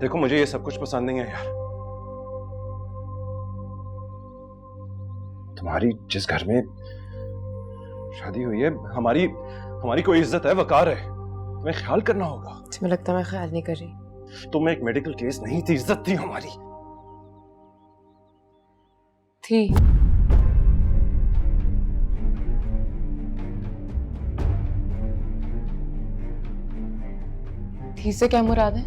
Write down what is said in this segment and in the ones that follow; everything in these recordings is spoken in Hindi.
देखो मुझे ये सब कुछ पसंद नहीं है यार। तुम्हारी जिस घर में शादी हुई है, हमारी कोई इज्जत है, वकार है, तुम्हें ख्याल करना होगा। तुम्हें लगता है मैं ख्याल नहीं कर रही? तुम एक मेडिकल केस नहीं थी, इज्जत थी हमारी। थी। थी से क्या मुराद है?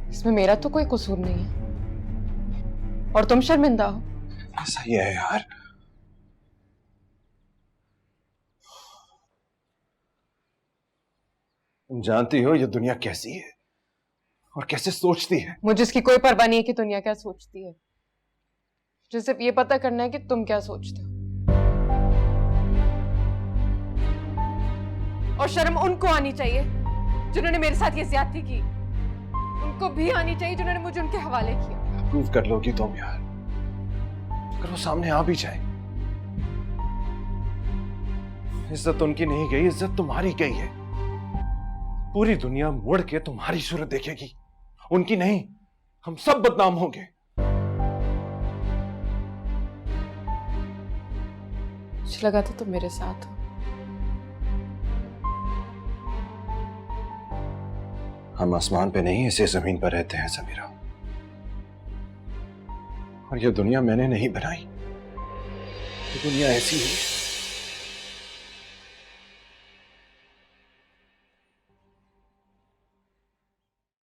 इसमें मेरा तो कोई कसूर नहीं है और तुम शर्मिंदा हो। ऐसा ही है यार। तुम जानती हो ये दुनिया कैसी है और कैसे सोचती है। मुझे इसकी कोई परवाह नहीं है कि दुनिया क्या सोचती है। मुझे सिर्फ ये पता करना है कि तुम क्या सोचते हो। और शर्म उनको आनी चाहिए जिन्होंने मेरे साथ ये ज्यादती की। उनको भी आनी चाहिए जिन्होंने मुझे उनके हवाले किया। प्रूव कर लोगी तुम यार, अगर वो सामने आ भी जाए। इज्जत उनकी नहीं गई, इज्जत तुम्हारी गई है। पूरी दुनिया मुड़ के तुम्हारी सूरत देखेगी, उनकी नहीं। हम सब बदनाम होंगे। मुझे लगा था तुम मेरे साथ हो। हम आसमान पे नहीं, इसे जमीन पर रहते हैं समीरा। और ये दुनिया मैंने नहीं बनाई, ये दुनिया ऐसी है।